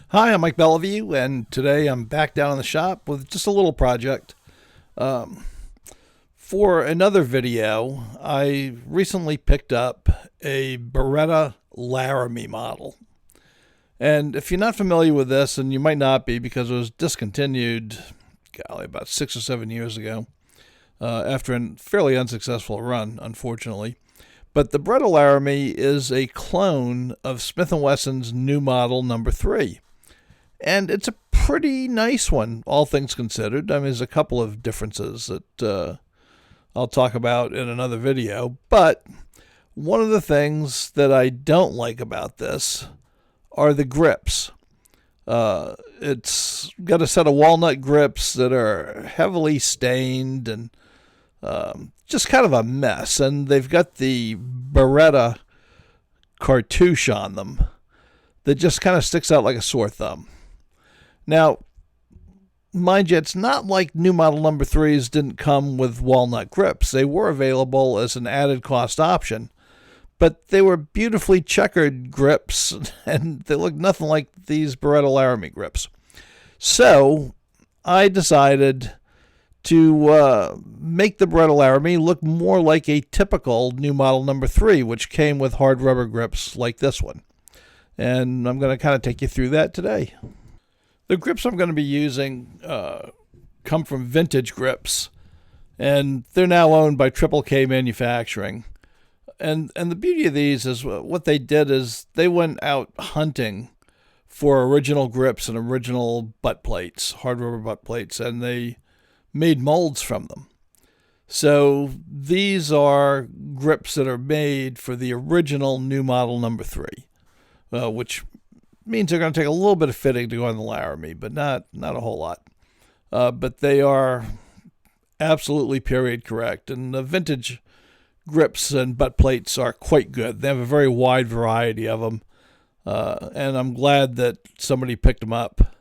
Hi, I'm Mike Beliveau, and today I'm back down in the shop with just a little project. Um, for another video, I recently picked up a Beretta Laramie model. And if you're not familiar with this, and you might not be because it was discontinued, about 6 or 7 years ago, after a fairly unsuccessful run, unfortunately. But the Beretta Laramie is a clone of Smith & Wesson's new model number 3. And it's a pretty nice one, all things considered. I mean, there's a couple of differences that I'll talk about in another video. But one of the things that I don't like about this are the grips. It's got a set of walnut grips that are heavily stained and just kind of a mess. And they've got the Beretta cartouche on them that just kind of sticks out like a sore thumb. Now, mind you, it's not like new model number 3s didn't come with walnut grips. They were available as an added cost option, but they were beautifully checkered grips, and they looked nothing like these Beretta Laramie grips. So I decided to make the Beretta Laramie look more like a typical new model number 3, which came with hard rubber grips like this one. And I'm going to kind of take you through that today. The grips I'm going to be using come from Vintage Grips, and they're now owned by Triple K Manufacturing. And the beauty of these is what they did is they went out hunting for original grips and original butt plates, hard rubber butt plates, and they made molds from them. So these are grips that are made for the original new model number 3, which means they're going to take a little bit of fitting to go on the Laramie, but not a whole lot. But they are absolutely period correct. And the Vintage grips and butt plates are quite good. They have a very wide variety of them. And I'm glad that somebody picked them up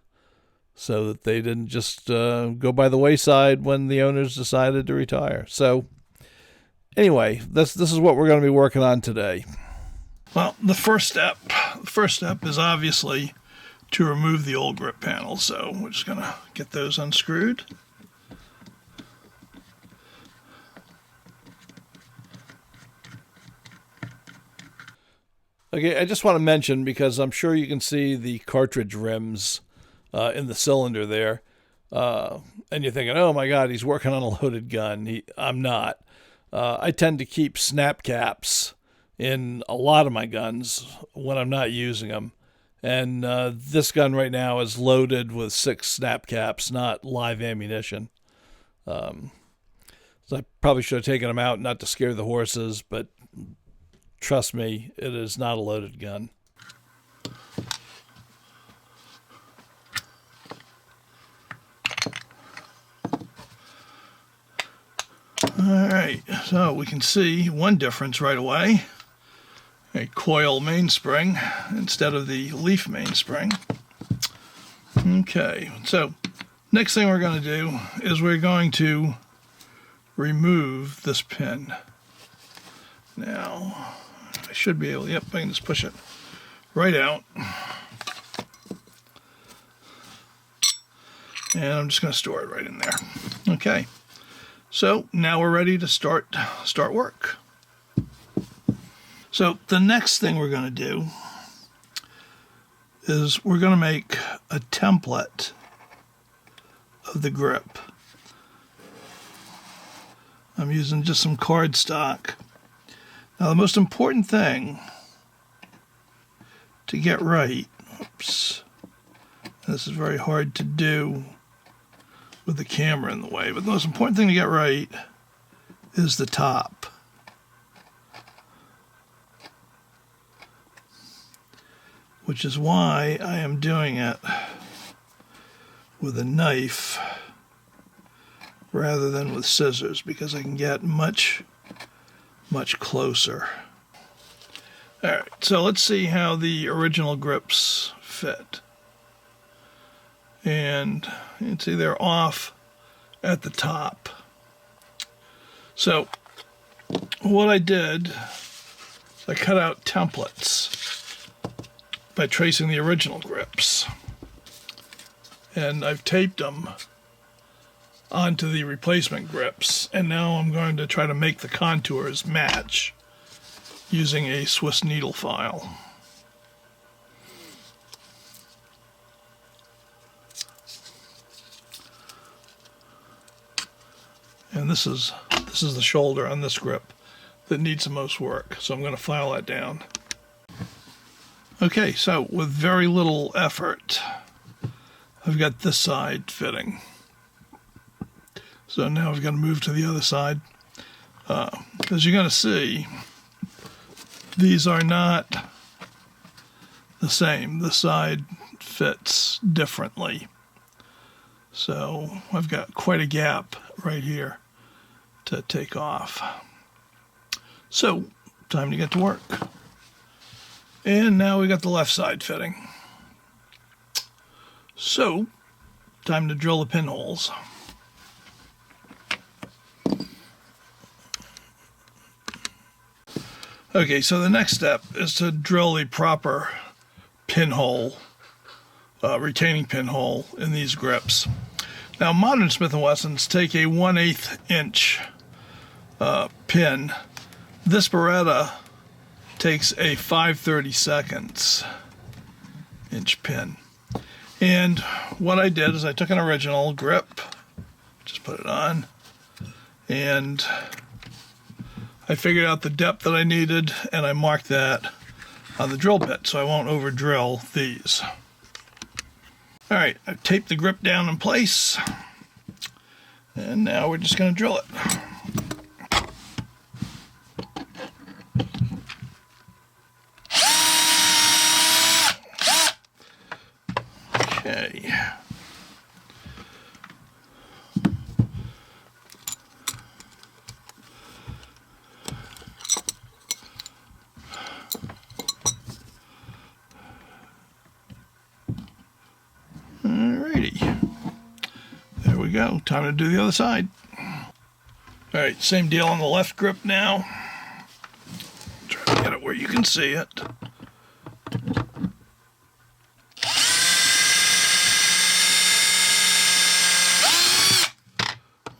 so that they didn't just go by the wayside when the owners decided to retire. So anyway, this is what we're going to be working on today. Well, the first step is obviously to remove the old grip panels. So we're just going to get those unscrewed. Okay, I just want to mention, because I'm sure you can see the cartridge rims in the cylinder there, and you're thinking, oh my God, he's working on a loaded gun. I'm not. I tend to keep snap caps in a lot of my guns when I'm not using them. And this gun right now is loaded with 6 snap caps, not live ammunition. So I probably should have taken them out, not to scare the horses, but trust me, it is not a loaded gun. All right, so we can see one difference right away. A coil mainspring instead of the leaf mainspring. Okay, so next thing we're going to do is we're going to remove this pin. Now, I should be able, yep, I can just push it right out. And I'm just going to store it right in there. Okay, so now we're ready to start work. So the next thing we're going to do is we're going to make a template of the grip. I'm using just some cardstock. Now the most important thing to get right, oops, this is very hard to do with the camera in the way, but the most important thing to get right is the top. Which is why I am doing it with a knife rather than with scissors, because I can get much closer. Alright, so let's see how the original grips fit. And you can see they're off at the top. So what I did, I cut out templates by tracing the original grips. and I've taped them onto the replacement grips, and now I'm going to try to make the contours match using a Swiss needle file. And this is the shoulder on this grip that needs the most work, so I'm going to file that down. Okay, so with very little effort, I've got this side fitting. So now I've got to move to the other side. As you're going to see, these are not the same. The side fits differently. So I've got quite a gap right here to take off. So, time to get to work. And now we got the left side fitting. So, time to drill the pinholes. Okay, so the next step is to drill a proper pinhole, retaining pinhole in these grips. Now, modern Smith & Wessons take a 1/8 inch pin. This Beretta takes a 5/32 inch pin. And what I did is I took an original grip, just put it on, and I figured out the depth that I needed, and I marked that on the drill bit so I won't over drill these. All right, I've taped the grip down in place, and now we're just going to drill it. Okay. Alrighty. There we go. Time to do the other side. Alright, same deal on the left grip now. Try to get it where you can see it.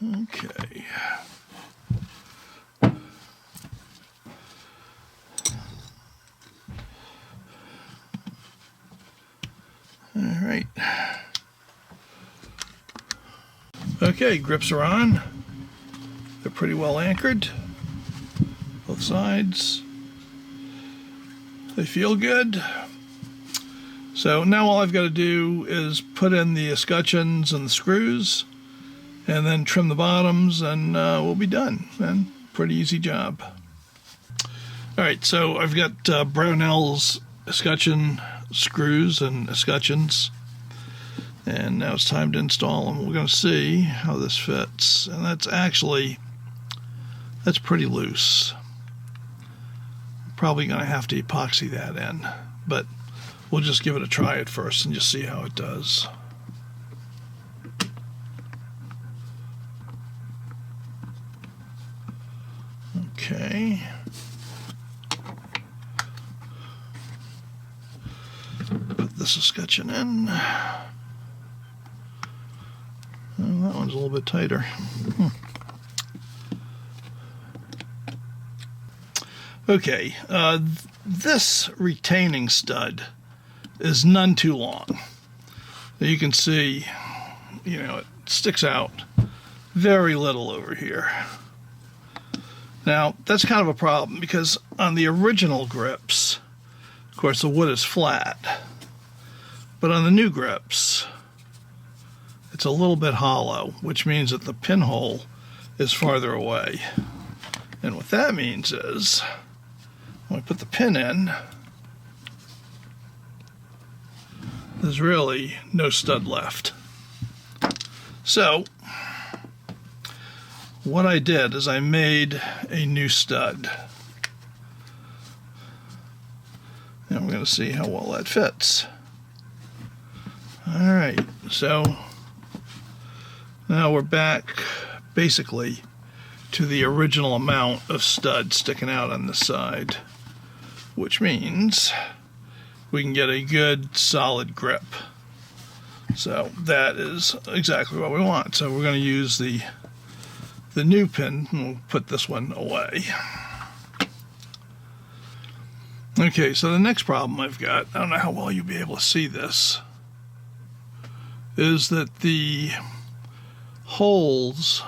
Okay. All right. Okay, grips are on. They're pretty well anchored. Both sides. They feel good. So now all I've got to do is put in the escutcheons and the screws, and then trim the bottoms, and we'll be done. And pretty easy job. All right, so I've got Brownell's escutcheon screws and escutcheons, and now it's time to install them. We're going to see how this fits, and that's pretty loose. Probably going to have to epoxy that in, but we'll just give it a try at first and just see how it does. Okay. Put this escutcheon in. And that one's a little bit tighter. Okay, this retaining stud is none too long. You can see, it sticks out very little over here. Now, that's kind of a problem because on the original grips, of course, the wood is flat. But on the new grips, it's a little bit hollow, which means that the pinhole is farther away. And what that means is, when I put the pin in, there's really no stud left. So, what I did is I made a new stud. And we're going to see how well that fits. Alright, so now we're back basically to the original amount of stud sticking out on this side, which means we can get a good solid grip. So that is exactly what we want. So we're going to use the new pin, and we'll put this one away. Okay, so the next problem I've got, I don't know how well you'll be able to see this, is that the holes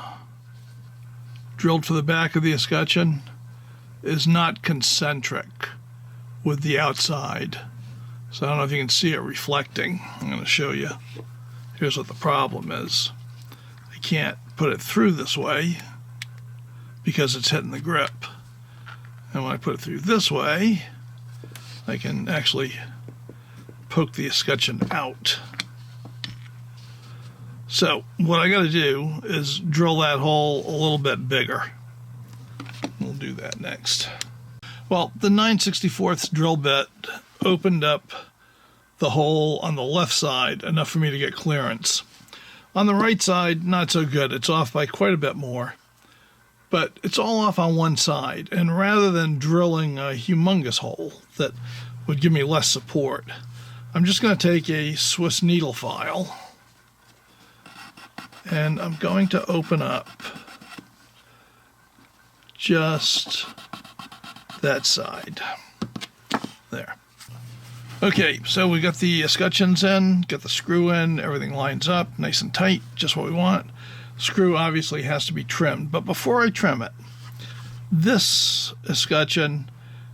drilled for the back of the escutcheon is not concentric with the outside. So I don't know if you can see it reflecting. I'm going to show you. Here's what the problem is. I can't put it through this way because it's hitting the grip. And when I put it through this way, I can actually poke the escutcheon out. So what I got to do is drill that hole a little bit bigger. We'll do that next. Well, the 9/64 drill bit opened up the hole on the left side enough for me to get clearance. On the right side, not so good. It's off by quite a bit more. But it's all off on one side, and rather than drilling a humongous hole that would give me less support, I'm just going to take a Swiss needle file and I'm going to open up just that side. There. Okay, so we got the escutcheons in, got the screw in, everything lines up nice and tight, just what we want. Screw obviously has to be trimmed, but before I trim it, this escutcheon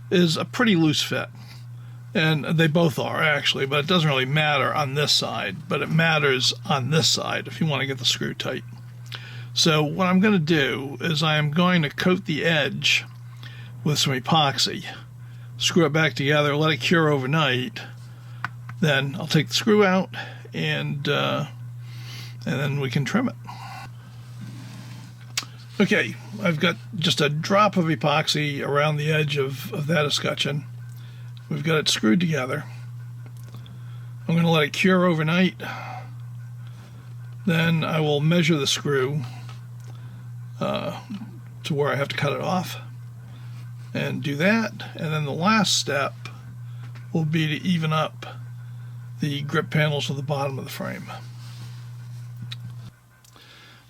is a pretty loose fit, and they both are actually, but it doesn't really matter on this side, but it matters on this side if you want to get the screw tight. So what I'm going to do is I am going to coat the edge with some epoxy, screw it back together, let it cure overnight, then I'll take the screw out and then we can trim it. Okay, I've got just a drop of epoxy around the edge of that escutcheon. We've got it screwed together. I'm going to let it cure overnight. Then I will measure the screw to where I have to cut it off and do that. And then the last step will be to even up the grip panels to the bottom of the frame.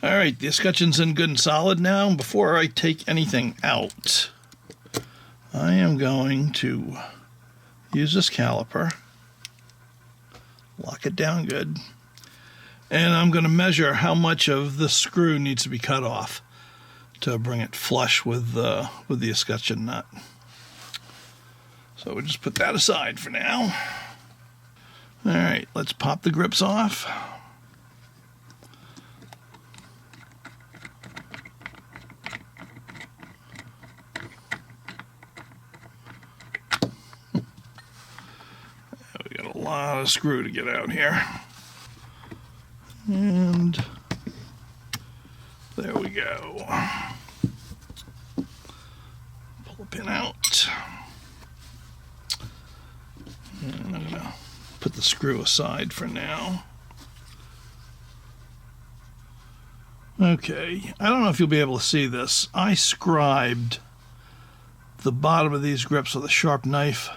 All right, the escutcheon's in good and solid now. Before I take anything out, I am going to use this caliper, lock it down good, and I'm going to measure how much of the screw needs to be cut off to bring it flush with the escutcheon nut. So we'll just put that aside for now. All right, let's pop the grips off. A lot of screw to get out here. And there we go. Pull the pin out. And I'm going to put the screw aside for now. Okay, I don't know if you'll be able to see this. I scribed the bottom of these grips with a sharp knife.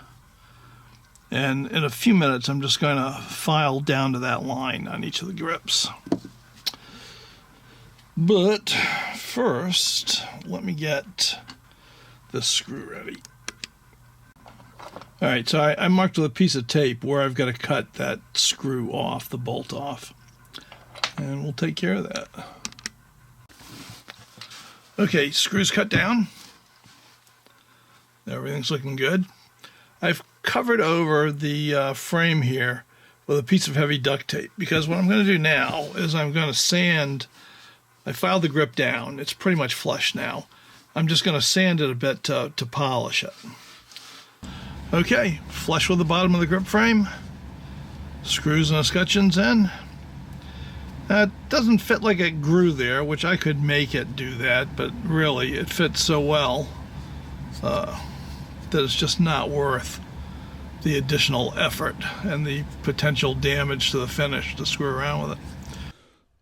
And in a few minutes, I'm just going to file down to that line on each of the grips. But first, let me get this screw ready. All right, so I marked with a piece of tape where I've got to cut that screw off, the bolt off. And we'll take care of that. Okay, screws cut down. Everything's looking good. I've covered over the frame here with a piece of heavy duct tape, because what I'm going to do now is I'm going to sand. I filed the grip down. It's pretty much flush now. I'm just going to sand it a bit to polish it. Okay, flush with the bottom of the grip frame. Screws and escutcheons in. It doesn't fit like it grew there, which I could make it do that, but really it fits so well that it's just not worth the additional effort and the potential damage to the finish to screw around with it.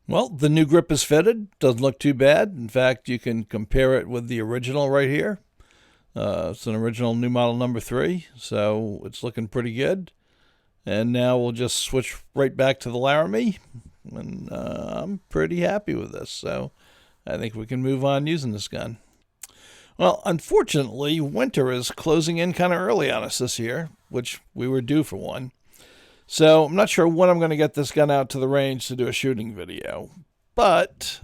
Well, the new grip is fitted. Doesn't look too bad. In fact, you can compare it with the original right here. It's an original new model number 3, so it's looking pretty good. And now we'll just switch right back to the Laramie. And I'm pretty happy with this. So I think we can move on using this gun. Well, unfortunately, winter is closing in kind of early on us this year, which we were due for one. So I'm not sure when I'm going to get this gun out to the range to do a shooting video. But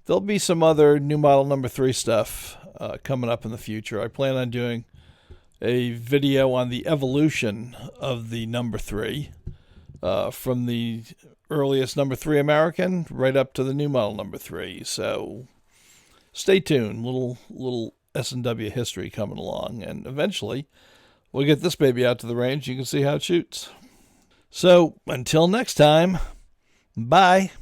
there'll be some other new model number 3 stuff coming up in the future. I plan on doing a video on the evolution of the number 3 from the earliest number 3 American right up to the new model number 3. So stay tuned. Little S&W history coming along, and eventually we'll get this baby out to the range. You can see how it shoots. So until next time, bye.